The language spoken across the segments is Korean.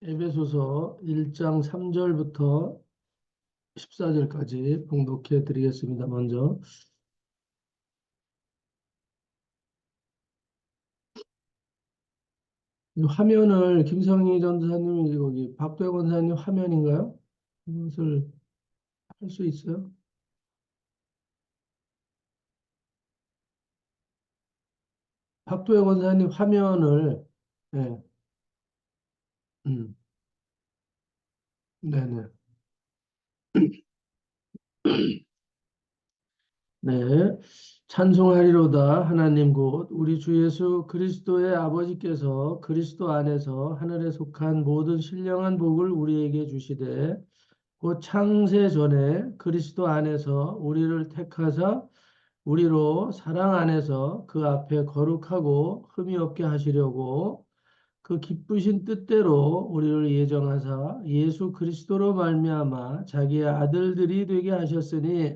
에베소서 1장 3절부터 14절까지 봉독해 드리겠습니다. 먼저 이 화면을 김성희 전도사님이 거기 박도혜 권사님 화면인가요? 이것을 할 수 있어요? 박도혜 권사님 화면을 네, 음, 네네. 네, 찬송하리로다 하나님 곧 우리 주 예수 그리스도의 아버지께서 그리스도 안에서 하늘에 속한 모든 신령한 복을 우리에게 주시되 곧 창세 전에 그리스도 안에서 우리를 택하사 우리로 사랑 안에서 그 앞에 거룩하고 흠이 없게 하시려고 그 기쁘신 뜻대로 우리를 예정하사 예수 그리스도로 말미암아 자기의 아들들이 되게 하셨으니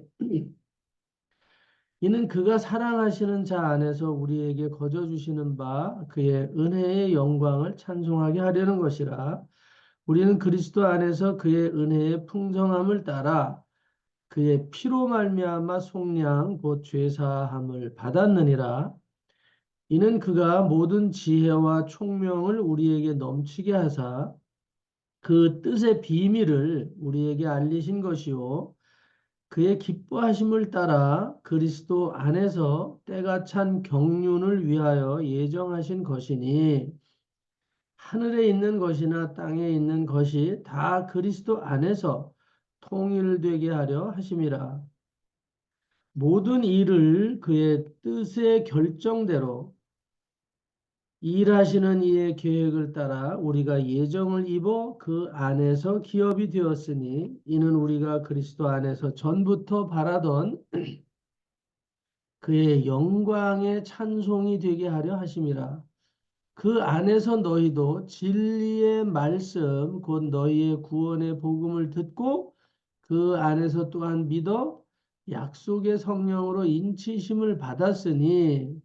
이는 그가 사랑하시는 자 안에서 우리에게 거저 주시는 바 그의 은혜의 영광을 찬송하게 하려는 것이라. 우리는 그리스도 안에서 그의 은혜의 풍성함을 따라 그의 피로 말미암아 속량 곧 죄사함을 받았느니라. 이는 그가 모든 지혜와 총명을 우리에게 넘치게 하사 그 뜻의 비밀을 우리에게 알리신 것이요 그의 기뻐하심을 따라 그리스도 안에서 때가 찬 경륜을 위하여 예정하신 것이니 하늘에 있는 것이나 땅에 있는 것이 다 그리스도 안에서 통일되게 하려 하심이라. 모든 일을 그의 뜻의 결정대로 일하시는 이의 계획을 따라 우리가 예정을 입어 그 안에서 기업이 되었으니 이는 우리가 그리스도 안에서 전부터 바라던 그의 영광의 찬송이 되게 하려 하심이라. 그 안에서 너희도 진리의 말씀 곧 너희의 구원의 복음을 듣고 그 안에서 또한 믿어 약속의 성령으로 인치심을 받았으니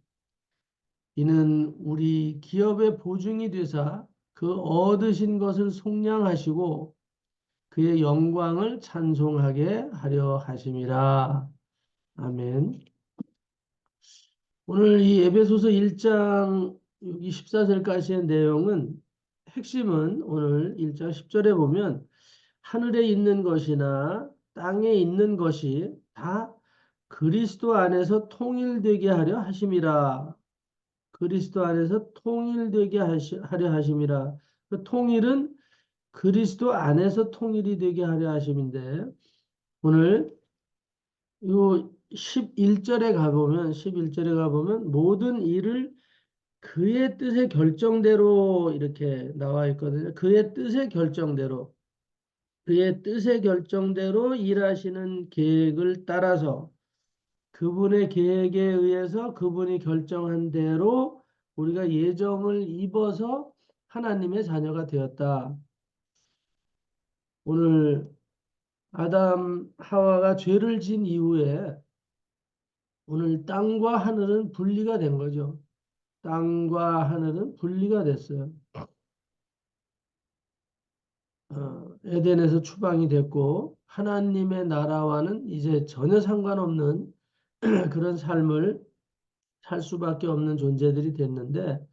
이는 우리 기업의 보증이 되사 그 얻으신 것을 속량하시고 그의 영광을 찬송하게 하려 하심이라. 아멘. 오늘 이 에베소서 1장 여기 14절까지의 내용은 핵심은 오늘 1장 10절에 보면 하늘에 있는 것이나 땅에 있는 것이 다 그리스도 안에서 통일되게 하려 하심이라. 그리스도 안에서 통일되게 하려 하심이라. 그 통일은 그리스도 안에서 통일이 되게 하려 하심인데 오늘 요 11절에 가보면 모든 일을 그의 뜻의 결정대로 이렇게 나와 있거든요. 그의 뜻의 결정대로 일하시는 계획을 따라서 그분의 계획에 의해서 그분이 결정한 대로 우리가 예정을 입어서 하나님의 자녀가 되었다. 오늘 아담 하와가 죄를 진 이후에 오늘 땅과 하늘은 분리가 된 거죠. 땅과 하늘은 분리가 됐어요. 에덴에서 추방이 됐고 하나님의 나라와는 이제 전혀 상관없는 그런 삶을 살 수밖에 없는 존재들이 됐는데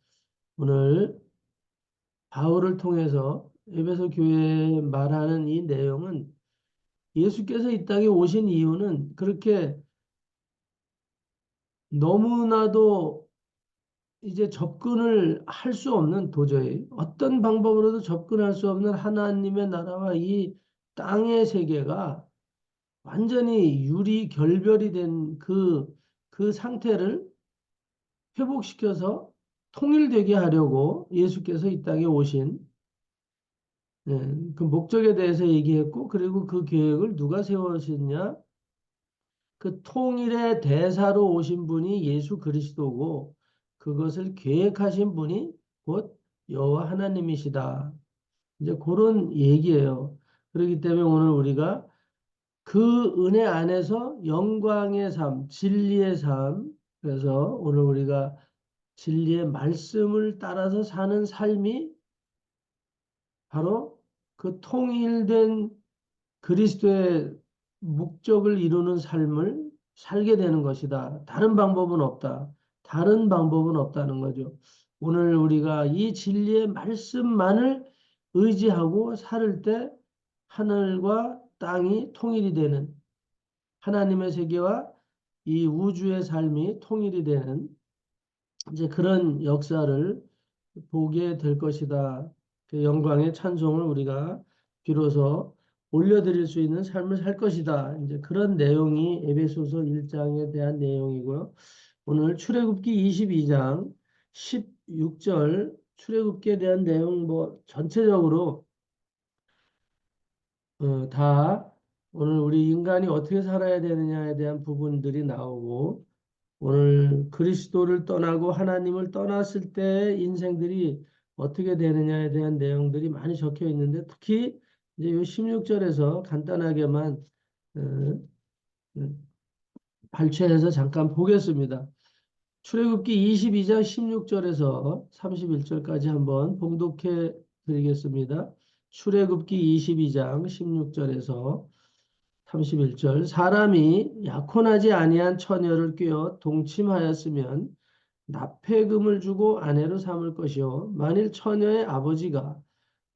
오늘 바울을 통해서 에베소 교회에 말하는 이 내용은 예수께서 이 땅에 오신 이유는 그렇게 너무나도 이제 접근을 할 수 없는 도저히 어떤 방법으로도 접근할 수 없는 하나님의 나라와 이 땅의 세계가 완전히 유리결별이 된 그 상태를 회복시켜서 통일되게 하려고 예수께서 이 땅에 오신 그 목적에 대해서 얘기했고 그리고 그 계획을 누가 세우셨냐? 그 통일의 대사로 오신 분이 예수 그리스도고 그것을 계획하신 분이 곧 여호와 하나님이시다. 이제 그런 얘기예요. 그렇기 때문에 오늘 우리가 그 은혜 안에서 영광의 삶, 진리의 삶, 그래서 오늘 우리가 진리의 말씀을 따라서 사는 삶이 바로 그 통일된 그리스도의 목적을 이루는 삶을 살게 되는 것이다. 다른 방법은 없다. 다른 방법은 없다는 거죠. 오늘 우리가 이 진리의 말씀만을 의지하고 살 때 하늘과 땅이 통일이 되는 하나님의 세계와 이 우주의 삶이 통일이 되는 이제 그런 역사를 보게 될 것이다. 그 영광의 찬송을 우리가 비로소 올려드릴 수 있는 삶을 살 것이다. 이제 그런 내용이 에베소서 1장에 대한 내용이고요. 오늘 출애굽기 22장 16절 출애굽기에 대한 내용 뭐 전체적으로 다 오늘 우리 인간이 어떻게 살아야 되느냐에 대한 부분들이 나오고 오늘 그리스도를 떠나고 하나님을 떠났을 때 인생들이 어떻게 되느냐에 대한 내용들이 많이 적혀 있는데 특히 이제 요 16절에서 간단하게만 어, 어, 발췌해서 잠깐 보겠습니다. 출애굽기 22장 16절에서 31절까지 한번 봉독해 드리겠습니다. 출애굽기 22장 16절에서 31절 사람이 약혼하지 아니한 처녀를 꾀어 동침하였으면 납폐금을 주고 아내로 삼을 것이요 만일 처녀의 아버지가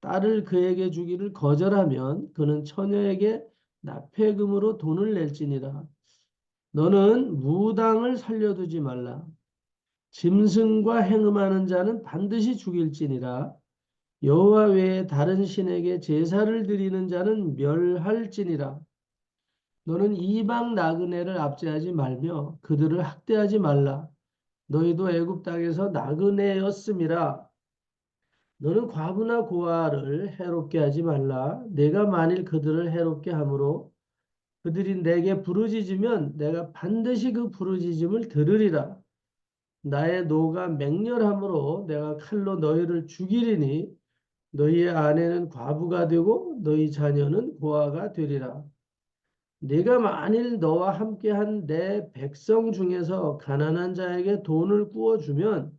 딸을 그에게 주기를 거절하면 그는 처녀에게 납폐금으로 돈을 낼지니라. 너는 무당을 살려두지 말라. 짐승과 행음하는 자는 반드시 죽일지니라. 여호와 외에 다른 신에게 제사를 드리는 자는 멸할지니라. 너는 이방 나그네를 압제하지 말며 그들을 학대하지 말라. 너희도 애굽 땅에서 나그네였음이라. 너는 과부나 고아를 해롭게 하지 말라. 내가 만일 그들을 해롭게 함으로 그들이 내게 부르짖으면 내가 반드시 그 부르짖음을 들으리라. 나의 노가 맹렬함으로 내가 칼로 너희를 죽이리니 너희의 아내는 과부가 되고 너희 자녀는 고아가 되리라. 네가 만일 너와 함께한 내 백성 중에서 가난한 자에게 돈을 구워 주면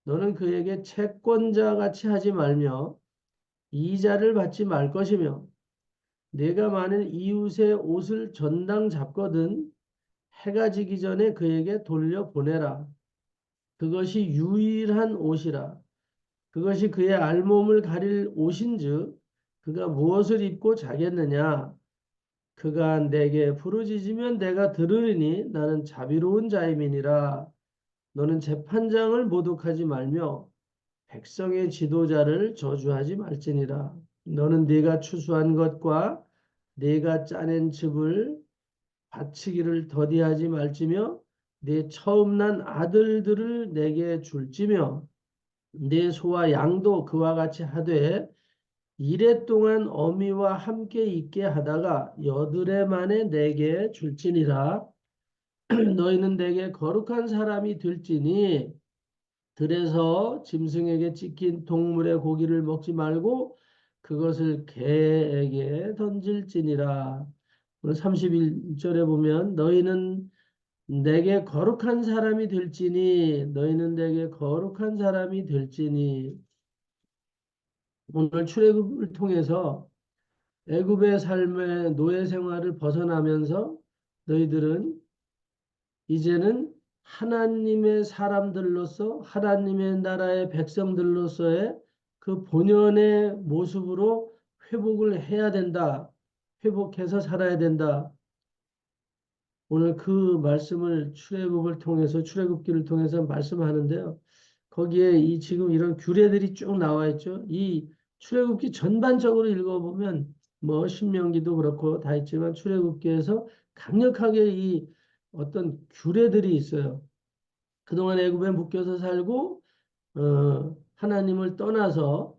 너는 그에게 채권자 같이 하지 말며 이자를 받지 말 것이며 네가 만일 이웃의 옷을 전당 잡거든 해가 지기 전에 그에게 돌려보내라. 그것이 유일한 옷이라. 그것이 그의 알몸을 가릴 옷인즉 그가 무엇을 입고 자겠느냐. 그가 내게 부르짖으면 내가 들으리니 나는 자비로운 자임이니라. 너는 재판장을 모독하지 말며 백성의 지도자를 저주하지 말지니라. 너는 네가 추수한 것과 네가 짜낸 즙을 바치기를 더디하지 말지며 네 처음 난 아들들을 내게 줄지며 네 소와 양도 그와 같이 하되 이레 동안 어미와 함께 있게 하다가 여드레 만에 내게 줄지니라. 너희는 내게 거룩한 사람이 될지니 들에서 짐승에게 찢긴 동물의 고기를 먹지 말고 그것을 개에게 던질지니라. 오늘 31절에 보면 너희는 내게 거룩한 사람이 될지니 너희는 내게 거룩한 사람이 될지니 오늘 출애굽을 통해서 애굽의 삶의 노예 생활을 벗어나면서 너희들은 이제는 하나님의 사람들로서 하나님의 나라의 백성들로서의 그 본연의 모습으로 회복을 해야 된다. 회복해서 살아야 된다. 오늘 그 말씀을 출애굽을 통해서 출애굽기를 통해서 말씀하는데요. 거기에 이 지금 이런 규례들이 쭉 나와 있죠. 이 출애굽기 전반적으로 읽어보면 뭐 신명기도 그렇고 다 있지만 출애굽기에서 강력하게 이 어떤 규례들이 있어요. 그동안 애굽에 묶여서 살고 하나님을 떠나서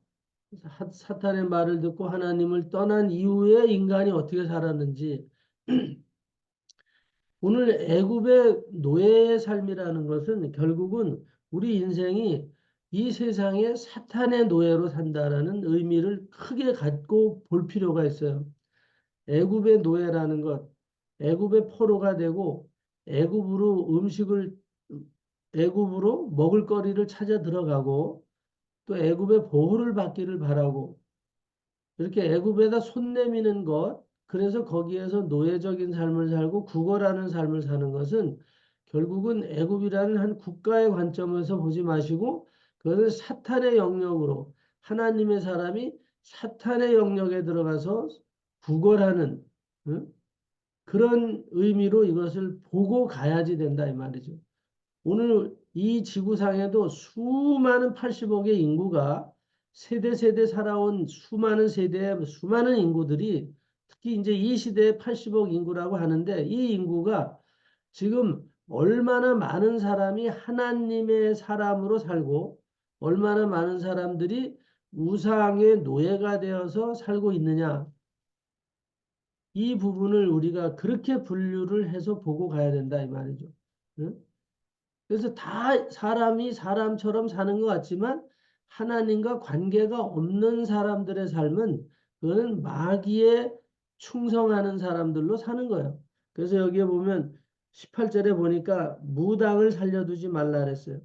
사탄의 말을 듣고 하나님을 떠난 이후에 인간이 어떻게 살았는지 오늘 애굽의 노예의 삶이라는 것은 결국은 우리 인생이 이 세상에 사탄의 노예로 산다라는 의미를 크게 갖고 볼 필요가 있어요. 애굽의 노예라는 것, 애굽의 포로가 되고 애굽으로 음식을 애굽으로 먹을 거리를 찾아 들어가고 또 애굽의 보호를 받기를 바라고 이렇게 애굽에다 손 내미는 것, 그래서 거기에서 노예적인 삶을 살고 구걸하는 삶을 사는 것은 결국은 애굽이라는 한 국가의 관점에서 보지 마시고 그것은 사탄의 영역으로 하나님의 사람이 사탄의 영역에 들어가서 구걸하는, 응? 그런 의미로 이것을 보고 가야지 된다 이 말이죠. 오늘 이 지구상에도 수많은 80억의 인구가 세대 세대 살아온 수많은 세대의 수많은 인구들이 특히 이제 이 시대의 80억 인구라고 하는데 이 인구가 지금 얼마나 많은 사람이 하나님의 사람으로 살고 얼마나 많은 사람들이 우상의 노예가 되어서 살고 있느냐. 이 부분을 우리가 그렇게 분류를 해서 보고 가야 된다 이 말이죠. 응? 그래서 다 사람이 사람처럼 사는 것 같지만 하나님과 관계가 없는 사람들의 삶은 그거는 마귀에 충성하는 사람들로 사는 거예요. 그래서 여기에 보면 18절에 보니까 무당을 살려두지 말라 그랬어요.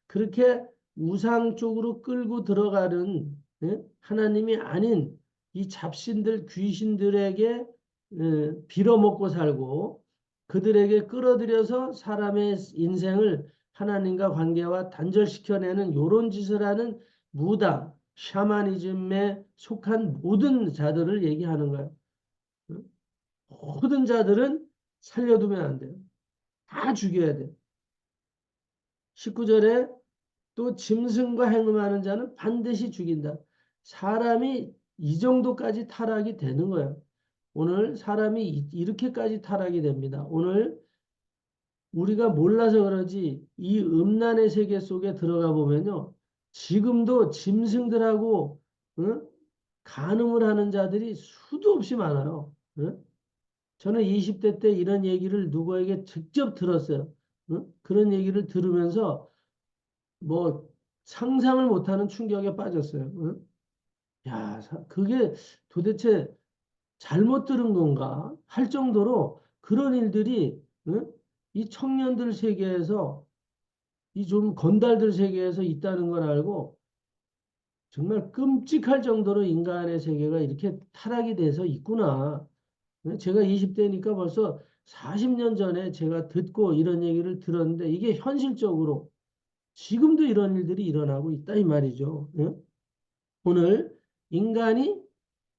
그렇게 우상 쪽으로 끌고 들어가는, 예? 하나님이 아닌 이 잡신들 귀신들에게 빌어먹고 살고 그들에게 끌어들여서 사람의 인생을 하나님과 관계와 단절시켜내는 요런 짓을 하는 무당, 샤머니즘에 속한 모든 자들을 얘기하는 거예요. 모든 자들은 살려두면 안 돼요. 다 죽여야 돼요. 19절에 또 짐승과 행음하는 자는 반드시 죽인다. 사람이 이 정도까지 타락이 되는 거예요. 오늘 사람이 이렇게까지 타락이 됩니다. 오늘 우리가 몰라서 그러지 이 음란의 세계 속에 들어가 보면요. 지금도 짐승들하고 응? 간음을 하는 자들이 수도 없이 많아요. 응? 저는 20대 때 이런 얘기를 누구에게 직접 들었어요. 응? 그런 얘기를 들으면서 뭐 상상을 못하는 충격에 빠졌어요. 응? 야, 그게 도대체 잘못 들은 건가 할 정도로 그런 일들이 응? 이 청년들 세계에서 이 좀 건달들 세계에서 있다는 걸 알고 정말 끔찍할 정도로 인간의 세계가 이렇게 타락이 돼서 있구나. 제가 20대니까 벌써 40년 전에 제가 듣고 이런 얘기를 들었는데 이게 현실적으로 지금도 이런 일들이 일어나고 있다 이 말이죠. 오늘 인간이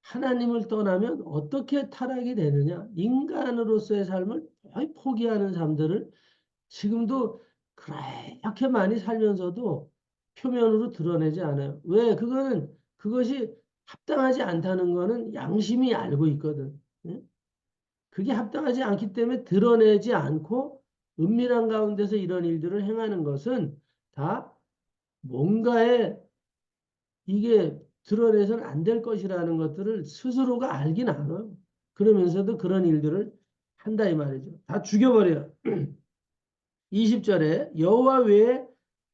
하나님을 떠나면 어떻게 타락이 되느냐? 인간으로서의 삶을 거의 포기하는 삶들을 지금도 그렇게 많이 살면서도 표면으로 드러내지 않아요. 왜? 그것이 합당하지 않다는 거는 양심이 알고 있거든. 예? 그게 합당하지 않기 때문에 드러내지 않고 은밀한 가운데서 이런 일들을 행하는 것은 다 뭔가에 이게 드러내서는 안 될 것이라는 것들을 스스로가 알긴 알아요. 그러면서도 그런 일들을 한다 이 말이죠. 다 죽여버려요. 20절에 여호와 외에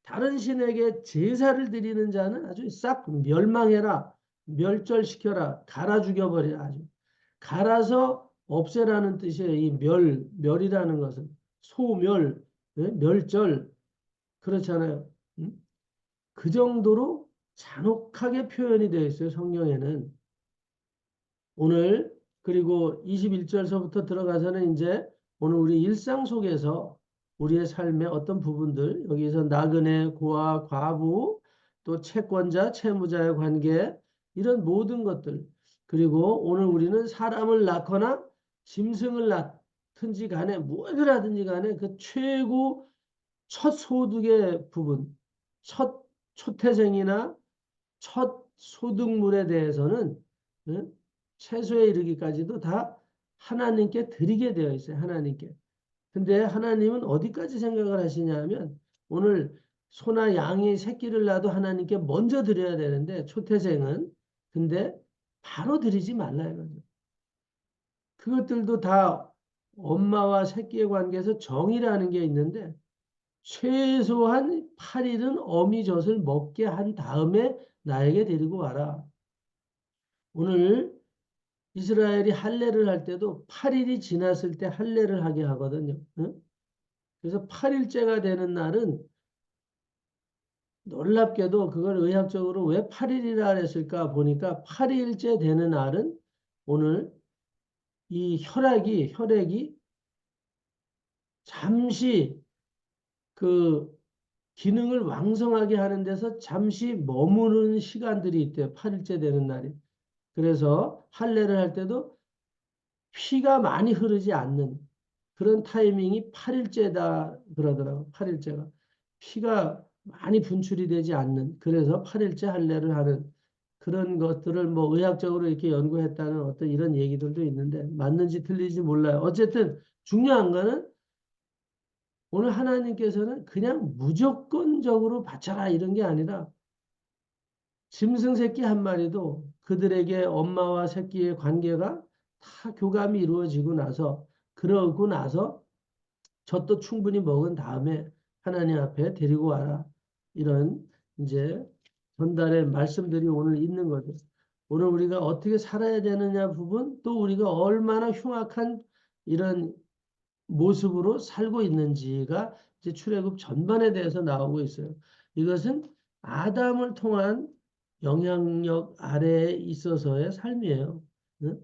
다른 신에게 제사를 드리는 자는 아주 싹 멸망해라. 멸절시켜라. 갈아 죽여버리라. 아주. 갈아서 없애라는 뜻이에요. 이 멸이라는 것은. 소멸, 예? 멸절. 그렇잖아요. 그 정도로 잔혹하게 표현이 되어 있어요. 성경에는. 오늘 그리고 21절서부터 들어가서는 이제 오늘 우리 일상 속에서 우리의 삶의 어떤 부분들 여기서 나그네, 고아, 과부, 또 채권자, 채무자의 관계 이런 모든 것들 그리고 오늘 우리는 사람을 낳거나 짐승을 낳든지 간에 무엇을 하든지 간에 그 최고 첫 소득의 부분, 첫 초태생이나 첫 소득물에 대해서는 응? 채소에 이르기까지도 다 하나님께 드리게 되어 있어요. 하나님께. 근데 하나님은 어디까지 생각을 하시냐면 오늘 소나 양이 새끼를 낳아도 하나님께 먼저 드려야 되는데 초태생은 근데 바로 드리지 말라 이거죠. 그것들도 다 엄마와 새끼의 관계에서 정이라는 게 있는데 최소한 8일은 어미젖을 먹게 한 다음에 나에게 데리고 와라. 오늘 이스라엘이 할례를 할 때도 8일이 지났을 때 할례를 하게 하거든요. 응? 그래서 8일째가 되는 날은 놀랍게도 그걸 의학적으로 왜 8일이라 했을까 보니까 8일째 되는 날은 오늘 이 혈액이 잠시 그 기능을 왕성하게 하는 데서 잠시 머무는 시간들이 있대요. 8일째 되는 날이. 그래서 할례를 할 때도 피가 많이 흐르지 않는 그런 타이밍이 8일째다 그러더라고요. 8일째가. 피가 많이 분출이 되지 않는 그래서 8일째 할례를 하는 그런 것들을 뭐 의학적으로 이렇게 연구했다는 어떤 이런 얘기들도 있는데 맞는지 틀리지 몰라요. 어쨌든 중요한 거는 오늘 하나님께서는 그냥 무조건적으로 바쳐라 이런 게 아니라 짐승 새끼 한 마리도 그들에게 엄마와 새끼의 관계가 다 교감이 이루어지고 나서 그러고 나서 젖도 충분히 먹은 다음에 하나님 앞에 데리고 와라. 이런 이제 전달의 말씀들이 오늘 있는 거죠. 오늘 우리가 어떻게 살아야 되느냐 부분 또 우리가 얼마나 흉악한 이런 모습으로 살고 있는지가 이제 출애굽 전반에 대해서 나오고 있어요. 이것은 아담을 통한 영향력 아래에 있어서의 삶이에요. 응?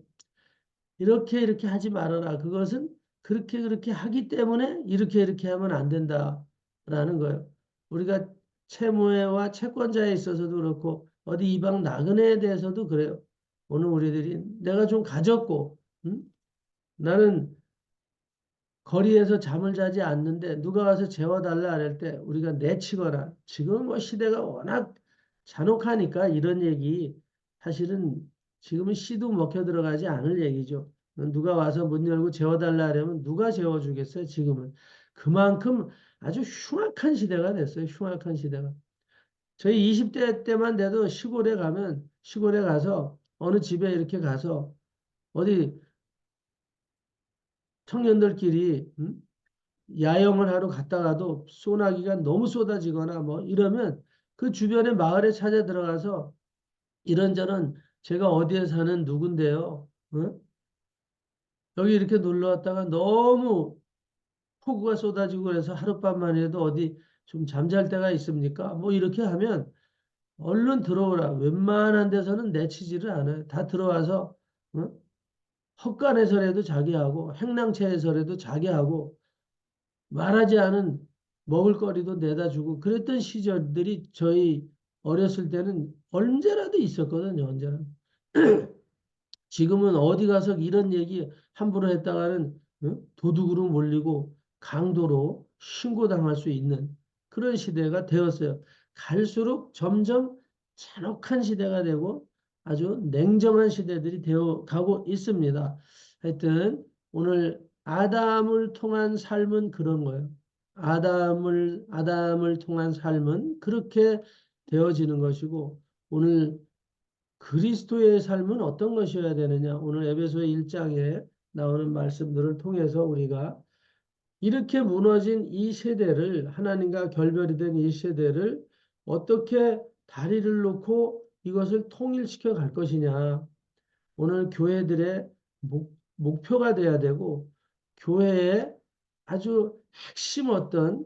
이렇게 하지 말아라. 그것은 그렇게 하기 때문에 이렇게 하면 안 된다라는 거예요. 우리가 채무회와 채권자에 있어서도 그렇고 어디 이방 나그네에 대해서도 그래요. 오늘 우리들이 내가 좀 가졌고 응? 나는 거리에서 잠을 자지 않는데 누가 와서 재워달라 할 때 우리가 내치거나 지금 뭐 시대가 워낙 잔혹하니까 이런 얘기 사실은 지금은 씨도 먹혀 들어가지 않을 얘기죠. 누가 와서 문 열고 재워달라 하려면 누가 재워주겠어요, 지금은. 그만큼 아주 흉악한 시대가 됐어요, 흉악한 시대가. 저희 20대 때만 돼도 시골에 가서 어느 집에 이렇게 가서 어디 청년들끼리 야영을 하러 갔다가도 소나기가 너무 쏟아지거나 뭐 이러면 그 주변에 마을에 찾아 들어가서 이런저런 제가 어디에 사는 누군데요. 어? 여기 이렇게 놀러 왔다가 너무 폭우가 쏟아지고 그래서 하룻밤만 해도 어디 좀 잠잘 데가 있습니까? 뭐 이렇게 하면 얼른 들어오라. 웬만한 데서는 내치지를 않아요. 다 들어와서 어? 헛간에서라도 자게 하고 행랑채에서라도 자게 하고 말하지 않은 먹을거리도 내다 주고 그랬던 시절들이 저희 어렸을 때는 언제라도 있었거든요. 언제나. 지금은 어디 가서 이런 얘기 함부로 했다가는 도둑으로 몰리고 강도로 신고당할 수 있는 그런 시대가 되었어요. 갈수록 점점 잔혹한 시대가 되고 아주 냉정한 시대들이 되어 가고 있습니다. 하여튼 오늘 아담을 통한 삶은 그런 거예요. 아담을 통한 삶은 그렇게 되어지는 것이고 오늘 그리스도의 삶은 어떤 것이어야 되느냐? 오늘 에베소 1장에 나오는 말씀들을 통해서 우리가 이렇게 무너진 이 세대를 하나님과 결별이 된 이 세대를 어떻게 다리를 놓고 이것을 통일시켜 갈 것이냐? 오늘 교회들의 목표가 돼야 되고 교회의 아주 핵심 어떤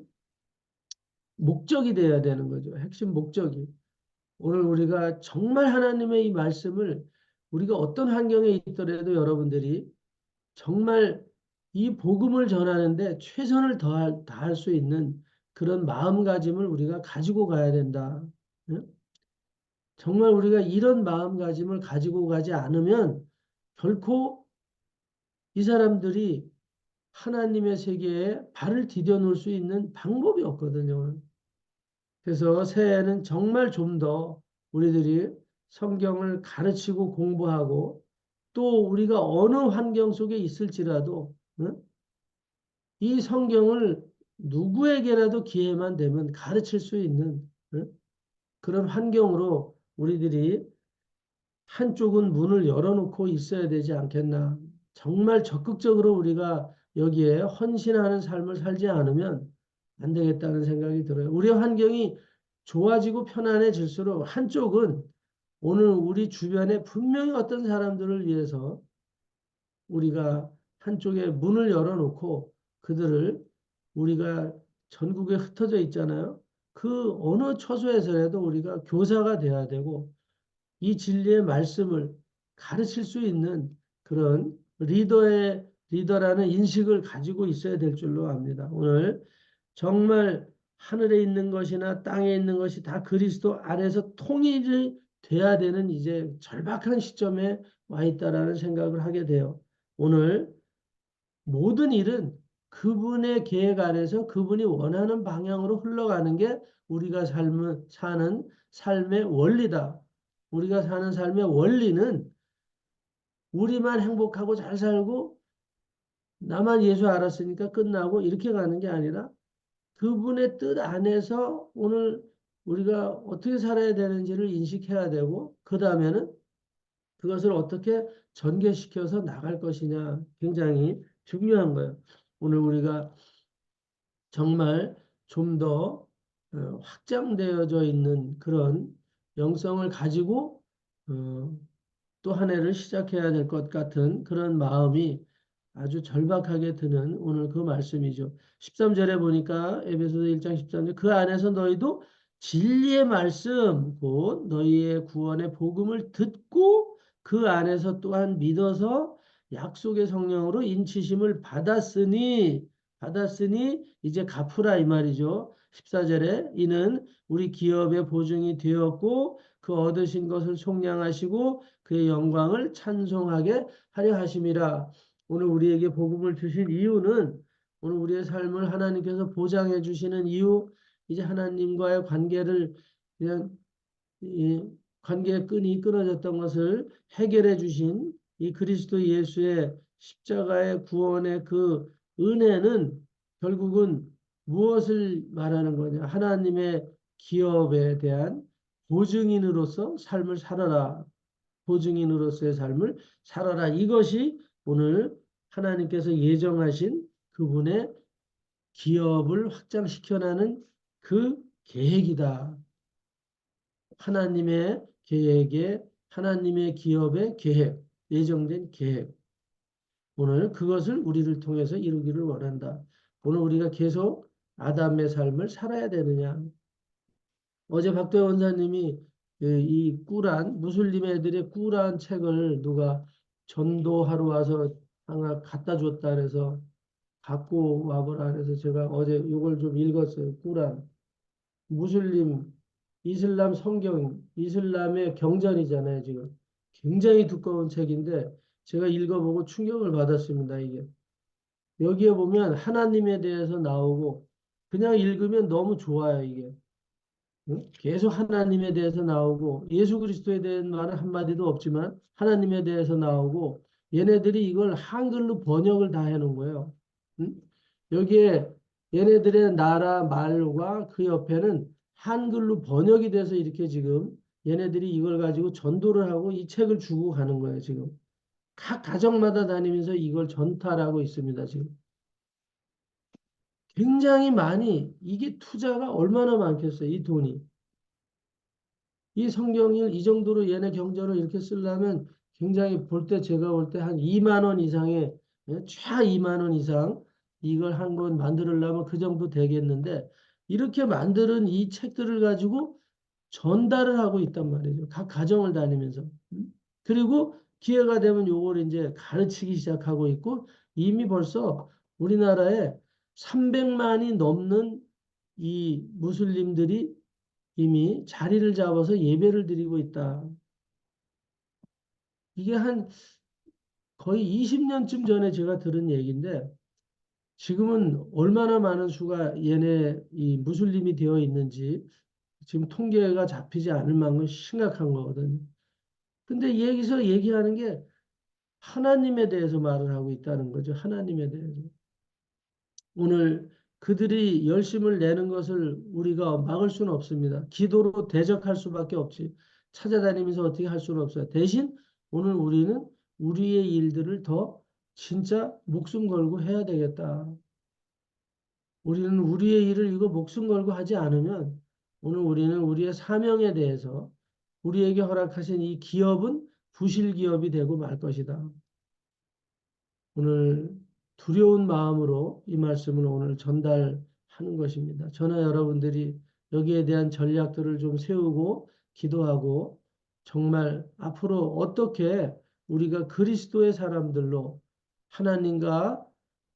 목적이 돼야 되는 거죠. 핵심 목적이. 오늘 우리가 정말 하나님의 이 말씀을 우리가 어떤 환경에 있더라도 여러분들이 정말 이 복음을 전하는데 최선을 다할 수 있는 그런 마음가짐을 우리가 가지고 가야 된다. 응? 정말 우리가 이런 마음가짐을 가지고 가지 않으면 결코 이 사람들이 하나님의 세계에 발을 디뎌 놓을 수 있는 방법이 없거든요. 그래서 새해에는 정말 좀 더 우리들이 성경을 가르치고 공부하고 또 우리가 어느 환경 속에 있을지라도 응? 이 성경을 누구에게라도 기회만 되면 가르칠 수 있는 응? 그런 환경으로 우리들이 한쪽은 문을 열어놓고 있어야 되지 않겠나. 정말 적극적으로 우리가 여기에 헌신하는 삶을 살지 않으면 안 되겠다는 생각이 들어요. 우리 환경이 좋아지고 편안해질수록 한쪽은 오늘 우리 주변에 분명히 어떤 사람들을 위해서 우리가 한쪽에 문을 열어놓고 그들을 우리가 전국에 흩어져 있잖아요. 그 어느 처소에서라도 우리가 교사가 돼야 되고 이 진리의 말씀을 가르칠 수 있는 그런 리더라는 인식을 가지고 있어야 될 줄로 압니다. 오늘 정말 하늘에 있는 것이나 땅에 있는 것이 다 그리스도 안에서 통일이 돼야 되는 이제 절박한 시점에 와 있다라는 생각을 하게 돼요. 오늘 모든 일은 그분의 계획 안에서 그분이 원하는 방향으로 흘러가는 게 우리가 사는 삶의 원리다. 우리가 사는 삶의 원리는 우리만 행복하고 잘 살고 나만 예수 알았으니까 끝나고 이렇게 가는 게 아니라 그분의 뜻 안에서 오늘 우리가 어떻게 살아야 되는지를 인식해야 되고 그 다음에는 그것을 어떻게 전개시켜서 나갈 것이냐 굉장히 중요한 거예요. 오늘 우리가 정말 좀 더 확장되어져 있는 그런 영성을 가지고 또 한 해를 시작해야 될 것 같은 그런 마음이 아주 절박하게 드는 오늘 그 말씀이죠. 13절에 보니까 에베소서 1장 13절 그 안에서 너희도 진리의 말씀 곧 너희의 구원의 복음을 듣고 그 안에서 또한 믿어서 약속의 성령으로 인치심을 받았으니 이제 갚으라 이 말이죠. 14절에 이는 우리 기업의 보증이 되었고 그 얻으신 것을 속량하시고 그의 영광을 찬송하게 하려 하심이라. 오늘 우리에게 복음을 주신 이유는 오늘 우리의 삶을 하나님께서 보장해 주시는 이유 이제 하나님과의 관계를 그냥 이 관계의 끈이 끊어졌던 것을 해결해 주신 이 그리스도 예수의 십자가의 구원의 그 은혜는 결국은 무엇을 말하는 거냐? 하나님의 기업에 대한 보증인으로서 삶을 살아라. 보증인으로서의 삶을 살아라. 이것이 오늘 하나님께서 예정하신 그분의 기업을 확장시켜나는 그 계획이다. 하나님의 계획에 하나님의 기업의 계획, 예정된 계획. 오늘 그것을 우리를 통해서 이루기를 원한다. 오늘 우리가 계속 아담의 삶을 살아야 되느냐. 어제 박도현 원사님이 이 꿀한 무슬림 애들의 꿀한 책을 누가 전도하러 와서 하나 갖다 줬다 그래서 갖고 와보라 그래서 제가 어제 이걸 좀 읽었어요. 꿀한 무슬림 이슬람 성경 이슬람의 경전이잖아요. 지금 굉장히 두꺼운 책인데 제가 읽어보고 충격을 받았습니다. 이게 여기에 보면 하나님에 대해서 나오고 그냥 읽으면 너무 좋아요. 이게 계속 하나님에 대해서 나오고 예수 그리스도에 대한 말은 한마디도 없지만 하나님에 대해서 나오고 얘네들이 이걸 한글로 번역을 다 해놓은 거예요. 응? 여기에 얘네들의 나라 말과 그 옆에는 한글로 번역이 돼서 이렇게 지금 얘네들이 이걸 가지고 전도를 하고 이 책을 주고 가는 거예요. 지금 각 가정마다 다니면서 이걸 전달하고 있습니다. 지금 굉장히 많이 이게 투자가 얼마나 많겠어요. 이 돈이. 이 성경을 이 정도로 얘네 경전을 이렇게 쓰려면 굉장히 볼 때 제가 볼 때 한 2만 원 이상의 최하 2만 원 이상 이걸 한 권 만들려면 그 정도 되겠는데 이렇게 만드는 이 책들을 가지고 전달을 하고 있단 말이죠. 각 가정을 다니면서. 그리고 기회가 되면 요걸 이제 가르치기 시작하고 있고 이미 벌써 우리나라에 300만이 넘는 이 무슬림들이 이미 자리를 잡아서 예배를 드리고 있다. 이게 한 거의 20년쯤 전에 제가 들은 얘기인데 지금은 얼마나 많은 수가 얘네 이 무슬림이 되어 있는지 지금 통계가 잡히지 않을 만큼 심각한 거거든요. 근데 여기서 얘기하는 게 하나님에 대해서 말을 하고 있다는 거죠. 하나님에 대해서. 오늘 그들이 열심을 내는 것을 우리가 막을 수는 없습니다. 기도로 대적할 수밖에 없지. 찾아다니면서 어떻게 할 수는 없어요. 대신 오늘 우리는 우리의 일들을 더 진짜 목숨 걸고 해야 되겠다. 우리는 우리의 일을 이거 목숨 걸고 하지 않으면 오늘 우리는 우리의 사명에 대해서 우리에게 허락하신 이 기업은 부실 기업이 되고 말 것이다. 오늘 두려운 마음으로 이 말씀을 오늘 전달하는 것입니다. 저나 여러분들이 여기에 대한 전략들을 좀 세우고 기도하고 정말 앞으로 어떻게 우리가 그리스도의 사람들로 하나님과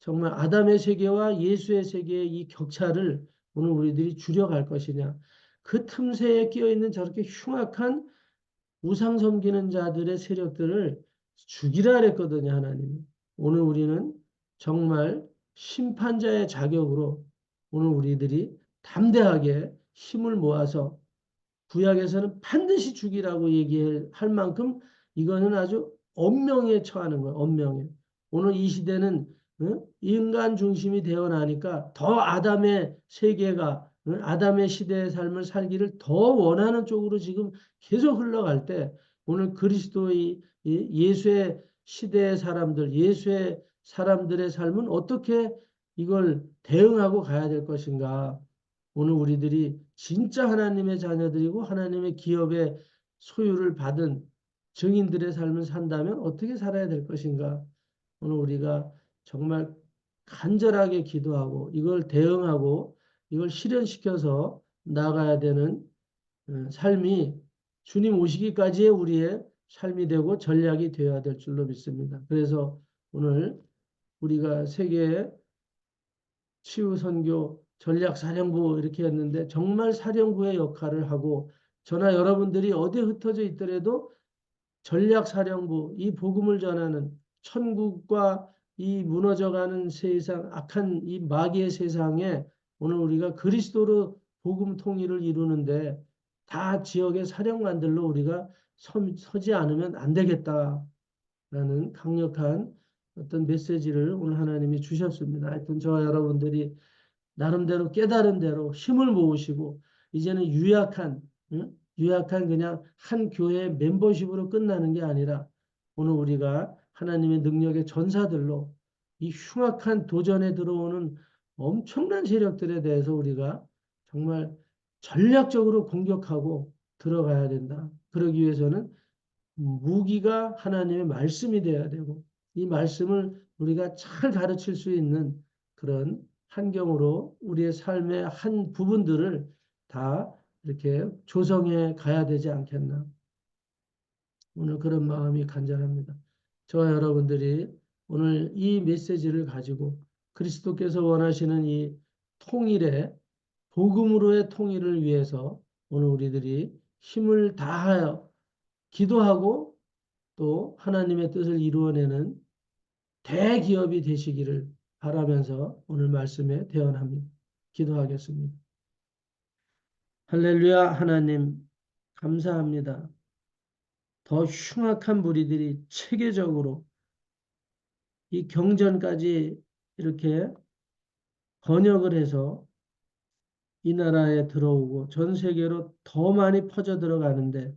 정말 아담의 세계와 예수의 세계의 이 격차를 오늘 우리들이 줄여갈 것이냐. 그 틈새에 끼어 있는 저렇게 흉악한 우상 섬기는 자들의 세력들을 죽이라 그랬거든요, 하나님이. 오늘 우리는 정말 심판자의 자격으로 오늘 우리들이 담대하게 힘을 모아서 구약에서는 반드시 죽이라고 얘기할 만큼 이거는 아주 엄명에 처하는 거예요. 엄명에. 오늘 이 시대는 인간 중심이 되어 나니까 더 아담의 세계가 아담의 시대의 삶을 살기를 더 원하는 쪽으로 지금 계속 흘러갈 때 오늘 그리스도의 예수의 시대의 사람들, 예수의 사람들의 삶은 어떻게 이걸 대응하고 가야 될 것인가? 오늘 우리들이 진짜 하나님의 자녀들이고 하나님의 기업의 소유를 받은 증인들의 삶을 산다면 어떻게 살아야 될 것인가? 오늘 우리가 정말 간절하게 기도하고 이걸 대응하고 이걸 실현시켜서 나가야 되는 삶이 주님 오시기까지의 우리의 삶이 되고 전략이 되어야 될 줄로 믿습니다. 그래서 오늘 우리가 세계 치유선교 전략사령부 이렇게 했는데 정말 사령부의 역할을 하고 저나 여러분들이 어디에 흩어져 있더라도 전략사령부 이 복음을 전하는 천국과 이 무너져가는 세상 악한 이 마귀의 세상에 오늘 우리가 그리스도로 복음 통일을 이루는데 다 지역의 사령관들로 우리가 서지 않으면 안 되겠다라는 강력한 어떤 메시지를 오늘 하나님이 주셨습니다. 하여튼 저와 여러분들이 나름대로 깨달은 대로 힘을 모으시고 이제는 유약한 그냥 한 교회 멤버십으로 끝나는 게 아니라 오늘 우리가 하나님의 능력의 전사들로 이 흉악한 도전에 들어오는 엄청난 세력들에 대해서 우리가 정말 전략적으로 공격하고 들어가야 된다. 그러기 위해서는 무기가 하나님의 말씀이 되어야 되고 이 말씀을 우리가 잘 가르칠 수 있는 그런 환경으로 우리의 삶의 한 부분들을 다 이렇게 조성해 가야 되지 않겠나. 오늘 그런 마음이 간절합니다. 저와 여러분들이 오늘 이 메시지를 가지고 그리스도께서 원하시는 이 통일의 복음으로의 통일을 위해서 오늘 우리들이 힘을 다하여 기도하고 또 하나님의 뜻을 이루어내는 대기업이 되시기를 바라면서 오늘 말씀에 대언합니다. 기도하겠습니다. 할렐루야 하나님 감사합니다. 더 흉악한 무리들이 체계적으로 이 경전까지 이렇게 번역을 해서 이 나라에 들어오고 전 세계로 더 많이 퍼져 들어가는데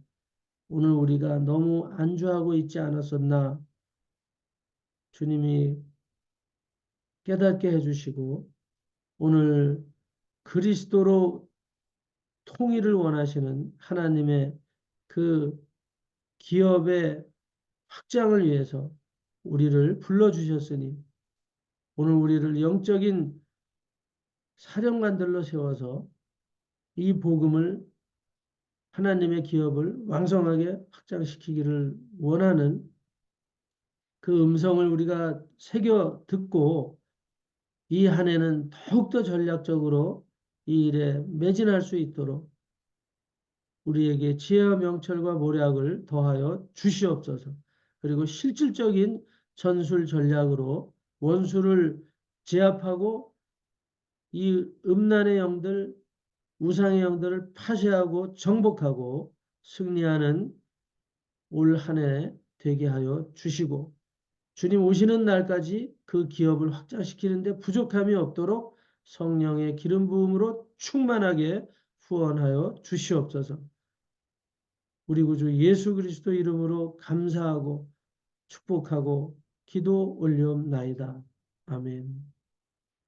오늘 우리가 너무 안주하고 있지 않았었나 주님이 깨닫게 해주시고 오늘 그리스도로 통일을 원하시는 하나님의 그 기업의 확장을 위해서 우리를 불러주셨으니 오늘 우리를 영적인 사령관들로 세워서 이 복음을 하나님의 기업을 왕성하게 확장시키기를 원하는 그 음성을 우리가 새겨 듣고 이 한 해는 더욱더 전략적으로 이 일에 매진할 수 있도록 우리에게 지혜와 명철과 모략을 더하여 주시옵소서. 그리고 실질적인 전술 전략으로 원수를 제압하고 이 음란의 영들, 우상의 영들을 파쇄하고 정복하고 승리하는 올 한 해 되게 하여 주시고 주님 오시는 날까지 그 기업을 확장시키는데 부족함이 없도록 성령의 기름 부음으로 충만하게 후원하여 주시옵소서. 우리 구주 예수 그리스도 이름으로 감사하고 축복하고 기도 올려옵나이다. 아멘.